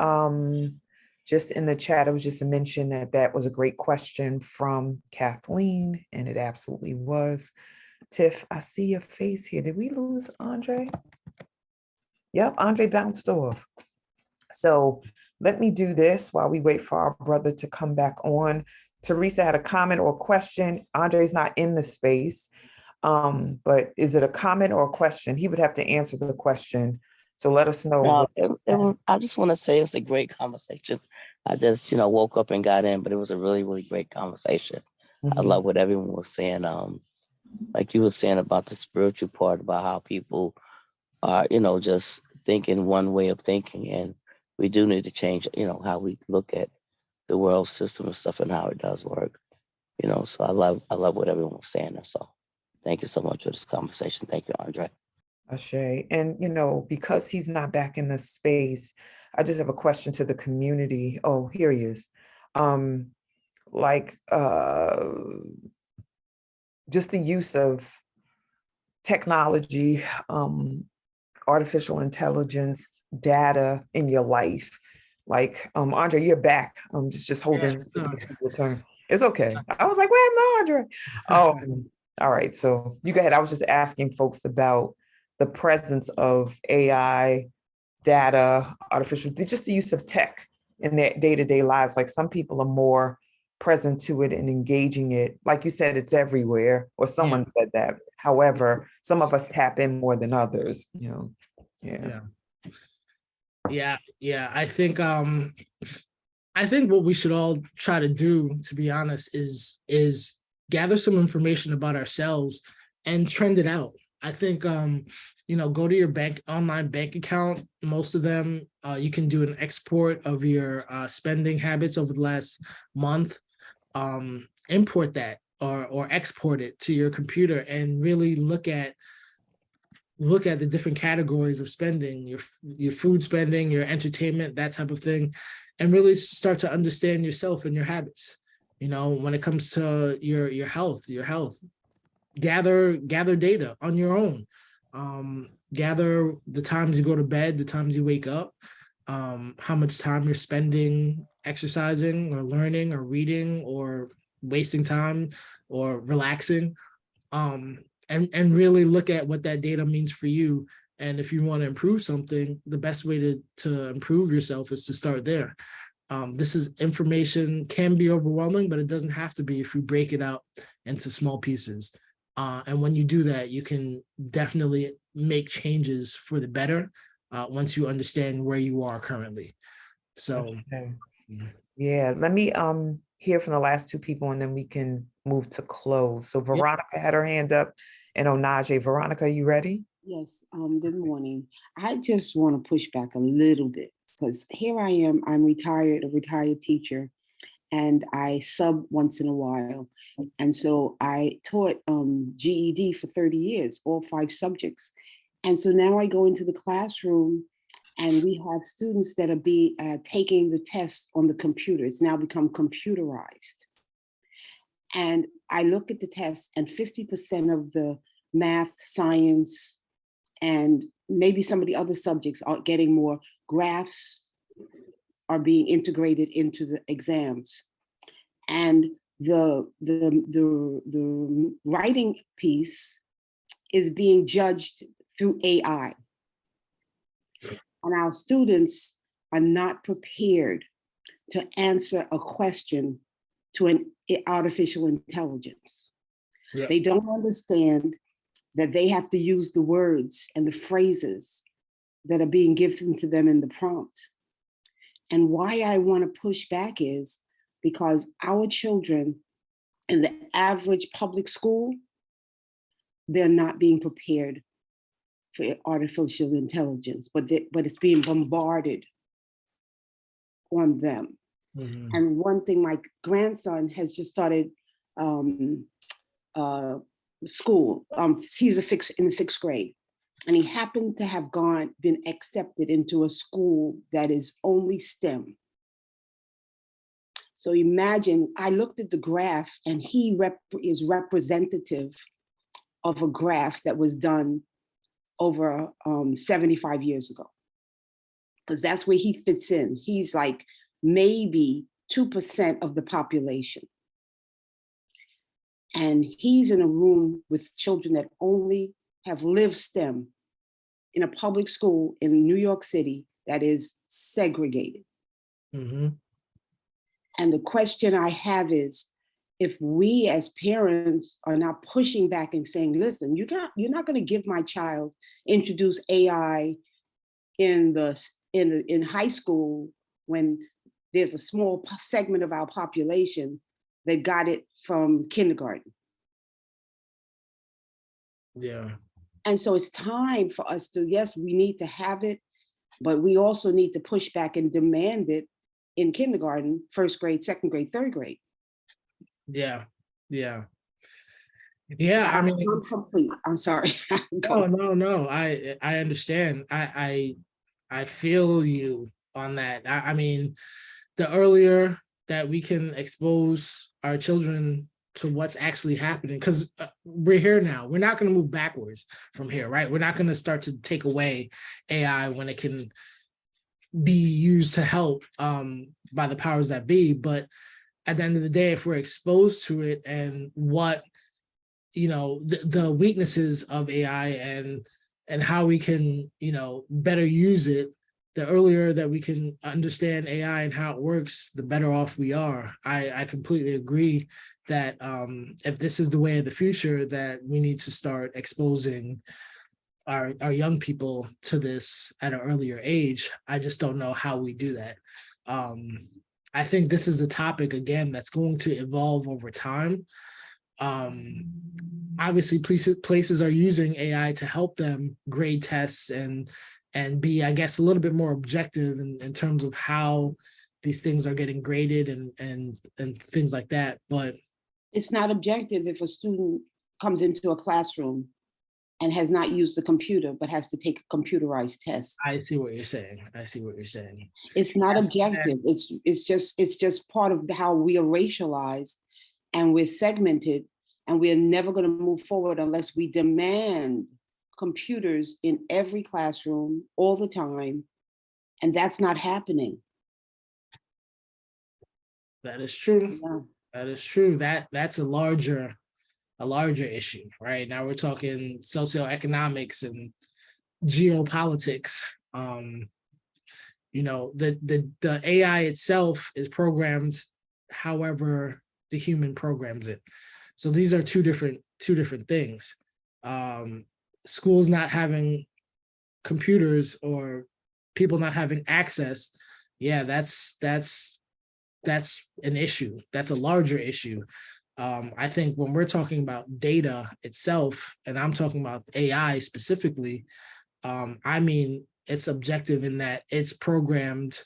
just in the chat, I was just to mention that was a great question from Kathleen, and it absolutely was. Tiff, I see your face here. Did we lose Andre? Yep, Andre bounced off. So let me do this while we wait for our brother to come back on. Teresa had a comment or question. Andre's not in the space, but is it a comment or a question? He would have to answer the question. So let us know. I just want to say it's a great conversation. I just, woke up and got in, but it was a really, really great conversation. I love what everyone was saying. Like you were saying about the spiritual part, about how people are, just thinking one way of thinking. And we do need to change, how we look at the world system and stuff and how it does work. So I love what everyone was saying. So thank you so much for this conversation. Thank you, Andre. Ashay. And, because he's not back in the space, I just have a question to the community. Oh, here he is. Just the use of technology, artificial intelligence, data in your life. Like, Andre, you're back. Just holding your turn. It's okay. I was like, wait, no, Andre. Oh, all right. So you go ahead. I was just asking folks about the presence of AI, data, just the use of tech in their day-to-day lives. Like some people are more present to it and engaging it. Like you said, it's everywhere, or someone said that. However, some of us tap in more than others, you know. Yeah. I think what we should all try to do, to be honest, is gather some information about ourselves and trend it out. I think go to your online bank account. Most of them, you can do an export of your spending habits over the last month. Import that or export it to your computer and really look at the different categories of spending, your food spending, your entertainment, that type of thing, and really start to understand yourself and your habits. When it comes to your health, gather data on your own. Gather the times you go to bed, the times you wake up, how much time you're spending exercising or learning or reading or wasting time or relaxing. And really look at what that data means for you. And if you want to improve something, the best way to improve yourself is to start there. This is information can be overwhelming, but it doesn't have to be if you break it out into small pieces. And when you do that, you can definitely make changes for the better once you understand where you are currently. So, yeah, let me hear from the last two people and then we can move to close. So Veronica had her hand up and Onaje. Veronica, are you ready? Yes, good morning. I just want to push back a little bit because here I am, I'm a retired teacher, and I sub once in a while. And so I taught GED for 30 years, all 5 subjects. And so now I go into the classroom and we have students that are taking the tests on the computer. It's now become computerized. And I look at the test and 50% of the math, science, and maybe some of the other subjects are getting more graphs are being integrated into the exams. And the writing piece is being judged through AI. And our students are not prepared to answer a question to an artificial intelligence. They don't understand that they have to use the words and the phrases that are being given to them in the prompt. And why I want to push back is because our children in the average public school, they're not being prepared for artificial intelligence, but it's being bombarded on them. Mm-hmm. And one thing, my grandson has just started school. He's in the 6th grade, and he happened to have been accepted into a school that is only STEM. So imagine, I looked at the graph, and he is representative of a graph that was done over 75 years ago, because that's where he fits in. He's like maybe 2% of the population. And he's in a room with children that only have lived STEM in a public school in New York City that is segregated. Mm-hmm. And the question I have is, if we as parents are not pushing back and saying, listen, you're not going to give my child introduce AI in high school when there's a small segment of our population that got it from kindergarten. Yeah. And so it's time for us to, yes, we need to have it, but we also need to push back and demand it in kindergarten, 1st grade, 2nd grade, 3rd grade. Yeah. I mean, I'm complete. I'm sorry. No. I understand. I feel you on that. I mean, the earlier that we can expose our children to what's actually happening, because we're here now. We're not going to move backwards from here, right? We're not going to start to take away AI when it can be used to help by the powers that be. But at the end of the day, if we're exposed to it and what, the weaknesses of AI and how we can, you know, better use it, the earlier that we can understand AI and how it works, the better off we are. I completely agree that if this is the way of the future, that we need to start exposing our young people to this at an earlier age. I just don't know how we do that. I think this is a topic, again, that's going to evolve over time. Obviously, places are using AI to help them grade tests and be, I guess, a little bit more objective in terms of how these things are getting graded and things like that. But it's not objective if a student comes into a classroom and has not used the computer, but has to take a computerized test. I see what you're saying. I see what you're saying. It's not objective. It's just part of how we are racialized and we're segmented, and we're never going to move forward unless we demand computers in every classroom all the time. And that's not happening. That is true. Yeah. That is true. That's a larger issue, right? Now we're talking socioeconomics and geopolitics. You know, the AI itself is programmed however the human programs it. So these are two different things. Schools not having computers or people not having access, yeah, that's an issue. That's a larger issue. I think when we're talking about data itself, and I'm talking about AI specifically, I mean, it's objective in that it's programmed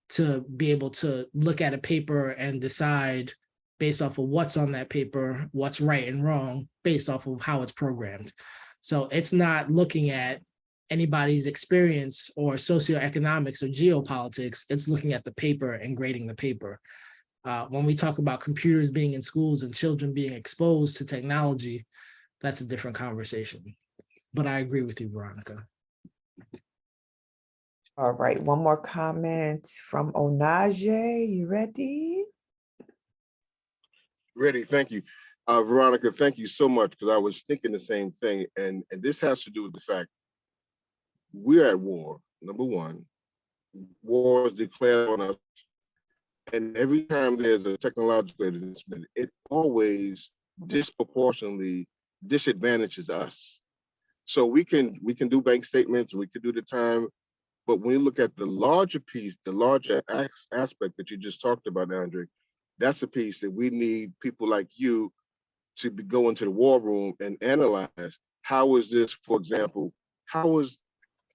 to be able to look at a paper and decide based off of what's on that paper, what's right and wrong, based off of how it's programmed. So it's not looking at anybody's experience or socioeconomics or geopolitics. It's looking at the paper and grading the paper. When we talk about computers being in schools and children being exposed to technology, that's a different conversation. But I agree with you, Veronica. All right, one more comment from Onaje. You ready? Ready, thank you. Veronica, thank you so much, because I was thinking the same thing. And this has to do with the fact we're at war, number one. War is declared on us. And every time there's a technological advancement, it always disproportionately disadvantages us. So we can do bank statements, we can do the time, but when you look at the larger piece, the larger aspect that you just talked about, Andre, that's a piece that we need people like you to go into the war room and analyze. How is this, for example, how is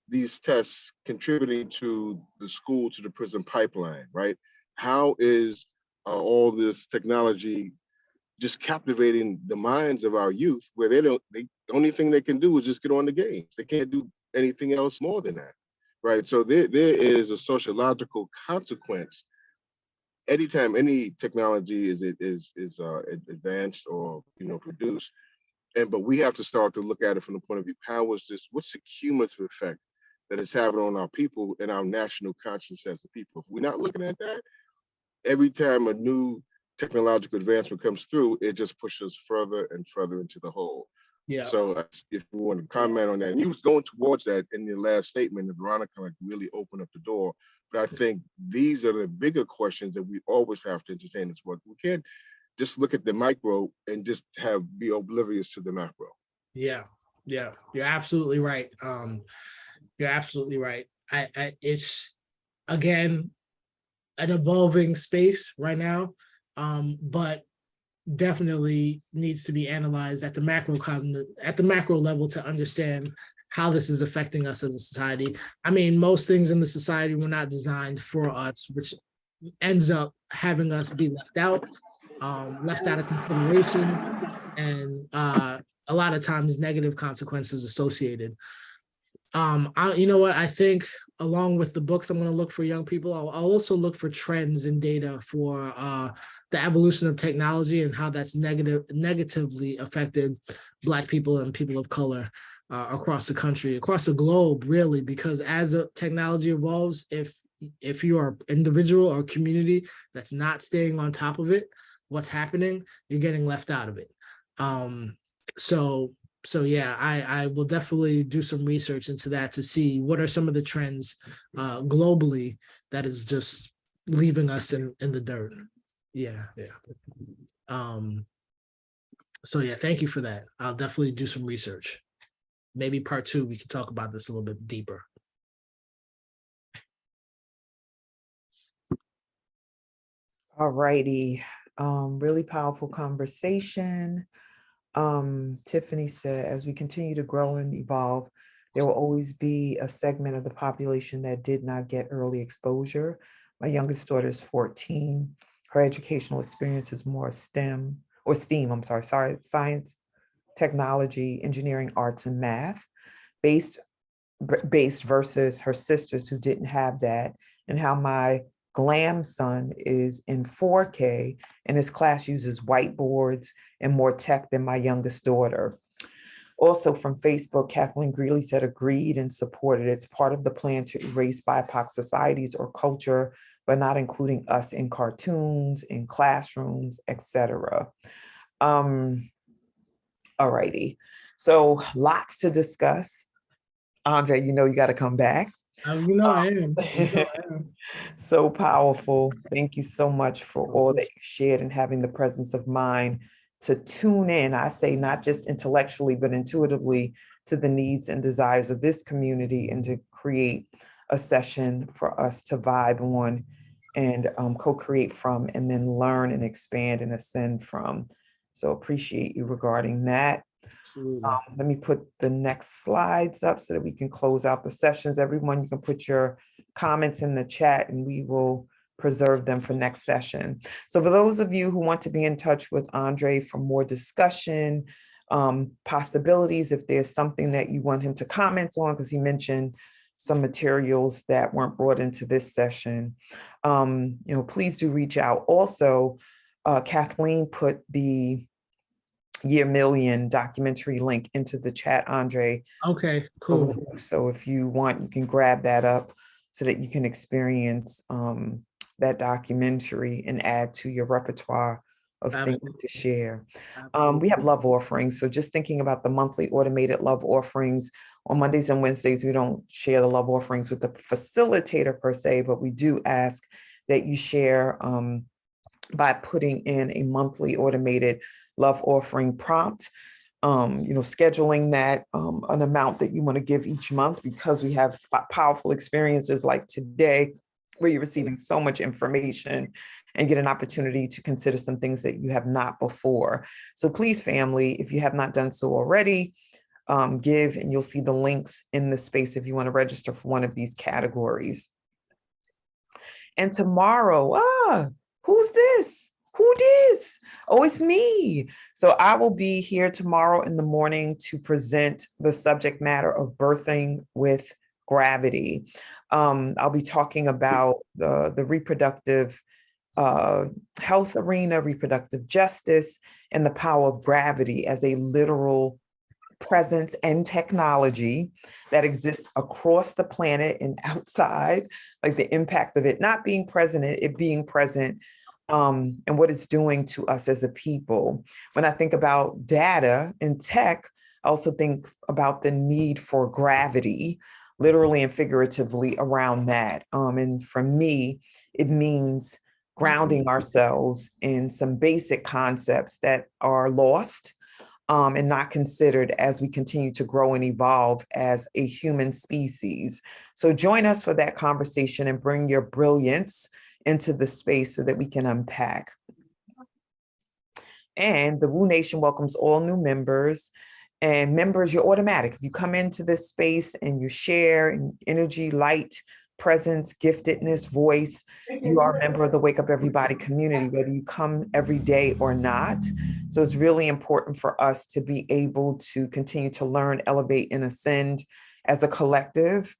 these tests contributing to the school to the prison pipeline, right? How is all this technology just captivating the minds of our youth, where the only thing they can do is just get on the games. They can't do anything else more than that, right? So there is a sociological consequence anytime any technology is advanced or produced. But we have to start to look at it from the point of view, what's the cumulative effect that it's having on our people and our national conscience as a people? If we're not looking at that, every time a new technological advancement comes through, it just pushes further and further into the hole. Yeah. So if we want to comment on that, and you was going towards that in your last statement, and Veronica really opened up the door. But I think these are the bigger questions that we always have to entertain as well. We can't just look at the micro and just be oblivious to the macro. Yeah, you're absolutely right. You're absolutely right. It's, again, an evolving space right now, but definitely needs to be analyzed at the macro level to understand how this is affecting us as a society. I mean, most things in the society were not designed for us, which ends up having us be left out of consideration, and a lot of times negative consequences associated. You know what? I think along with the books I'm going to look for young people, I'll also look for trends in data for the evolution of technology and how that's negatively affected Black people and people of color across the country, across the globe, really, because as the technology evolves, if you are an individual or community that's not staying on top of it, what's happening, you're getting left out of it. So So yeah, I will definitely do some research into that to see what are some of the trends globally that is just leaving us in the dirt. Yeah. So yeah, thank you for that. I'll definitely do some research. Maybe part 2, we can talk about this a little bit deeper. All righty. Really powerful conversation. Tiffany said, as we continue to grow and evolve, there will always be a segment of the population that did not get early exposure. My youngest daughter is 14. Her educational experience is more STEAM, I'm sorry, science, technology, engineering, arts, and math based versus her sisters who didn't have that, and how my glam son is in 4K and his class uses whiteboards and more tech than my youngest daughter. Also from Facebook, Kathleen Greeley said agreed and supported. It's part of the plan to erase BIPOC societies or culture, but not including us in cartoons, in classrooms, etc. All righty. So lots to discuss. Andre, you know you got to come back. You know I am. So powerful. Thank you so much for all that you shared and having the presence of mind to tune in. I say not just intellectually, but intuitively to the needs and desires of this community and to create a session for us to vibe on and co-create from and then learn and expand and ascend from. So appreciate you regarding that. Let me put the next slides up so that we can close out the sessions. Everyone, you can put your comments in the chat and we will preserve them for next session. So for those of you who want to be in touch with Andre for more discussion, possibilities, if there's something that you want him to comment on, because he mentioned some materials that weren't brought into this session, please do reach out. Also, Kathleen put the Year Million documentary link into the chat, Andre. Okay, cool. So if you want, you can grab that up so that you can experience that documentary and add to your repertoire of things to share. We have love offerings. So just thinking about the monthly automated love offerings. On Mondays and Wednesdays, we don't share the love offerings with the facilitator per se, but we do ask that you share by putting in a monthly automated love offering prompt, scheduling that an amount that you want to give each month, because we have powerful experiences like today where you're receiving so much information and get an opportunity to consider some things that you have not before. So please, family, if you have not done so already, give, and you'll see the links in the space if you want to register for one of these categories. And tomorrow, who's this? Who dis? Oh, it's me. So I will be here tomorrow in the morning to present the subject matter of birthing with gravity. I'll be talking about the reproductive health arena, reproductive justice, and the power of gravity as a literal presence and technology that exists across the planet and outside, like the impact of it not being present, it being present, and what it's doing to us as a people. When I think about data and tech, I also think about the need for gravity, literally and figuratively around that. And for me, it means grounding ourselves in some basic concepts that are lost and not considered as we continue to grow and evolve as a human species. So join us for that conversation and bring your brilliance into the space so that we can unpack. And the Woo Nation welcomes all new members. And members, you're automatic. If you come into this space and you share in energy, light, presence, giftedness, voice, you are a member of the Wake Up Everybody community, whether you come every day or not. So it's really important for us to be able to continue to learn, elevate, and ascend as a collective,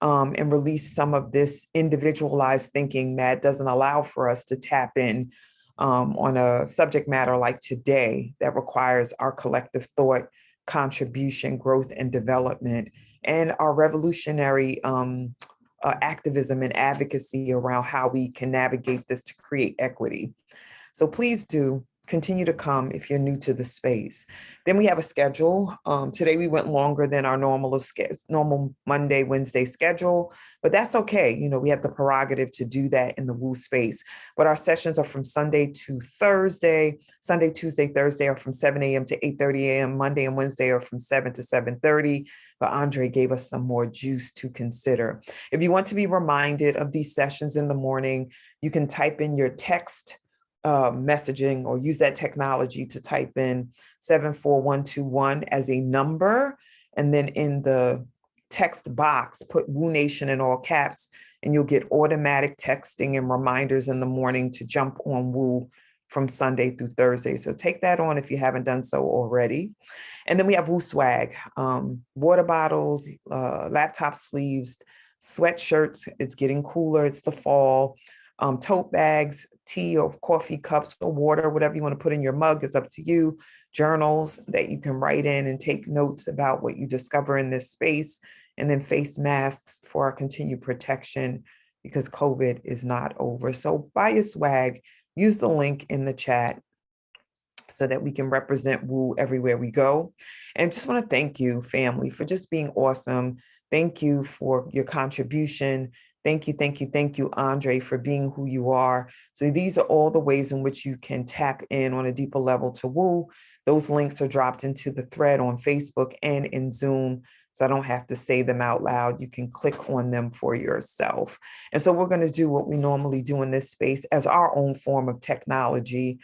and release some of this individualized thinking that doesn't allow for us to tap in on a subject matter like today that requires our collective thought, contribution, growth, and development, and our revolutionary activism and advocacy around how we can navigate this to create equity. So please do continue to come if you're new to the space. Then we have a schedule. Today we went longer than our normal Monday, Wednesday schedule, but that's okay. You know, we have the prerogative to do that in the WU space. But our sessions are from Sunday to Thursday. Sunday, Tuesday, Thursday are from 7 a.m. to 8:30 a.m. Monday and Wednesday are from 7 to 7:30. But Andre gave us some more juice to consider. If you want to be reminded of these sessions in the morning, you can type in your text messaging or use that technology to type in 74121 as a number. And then in the text box, put WU Nation in all caps, and you'll get automatic texting and reminders in the morning to jump on WU from Sunday through Thursday. So take that on if you haven't done so already. And then we have WU swag, water bottles, laptop sleeves, sweatshirts. It's getting cooler. It's the fall. Tote bags, tea or coffee cups or water, whatever you want to put in your mug is up to you. Journals that you can write in and take notes about what you discover in this space. And then face masks for our continued protection because COVID is not over. So buy your swag, use the link in the chat so that we can represent WU everywhere we go. And just want to thank you, family, for just being awesome. Thank you for your contribution. Thank you, Andre, for being who you are. So these are all the ways in which you can tap in on a deeper level to WU. Those links are dropped into the thread on Facebook and in Zoom. So I don't have to say them out loud. You can click on them for yourself. And so we're going to do what we normally do in this space as our own form of technology,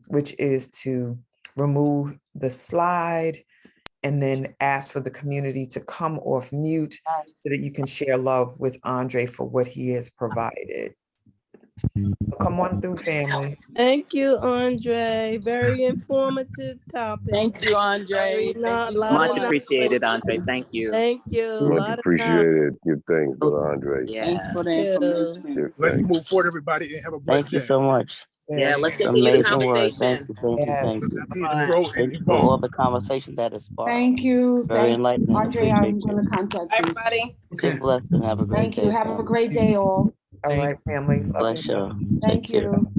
which is to remove the slide and then ask for the community to come off mute so that you can share love with Andre for what he has provided. Come on through, family. Thank you, Andre. Very informative topic. Thank you, Andre. Much appreciated, Andre. Thank you. Thank you. Much appreciated. Good things, Brother Andre. Yeah. Thanks for the information. Let's move forward, everybody, and have a blessed Thank you day. so much. Yeah, let's continue the Amazing work. conversation. Thank you. Let's continue to grow and Thank you for all evolve. the conversation that is sparked. Thank you. Very Thank enlightening. Andre, I'm Appreciate going you. to contact you. Everybody. Stay blessed and have a great Thank day. you. Have a family. great day, all. All right, family. Love Bless you. you. Thank Take care. you.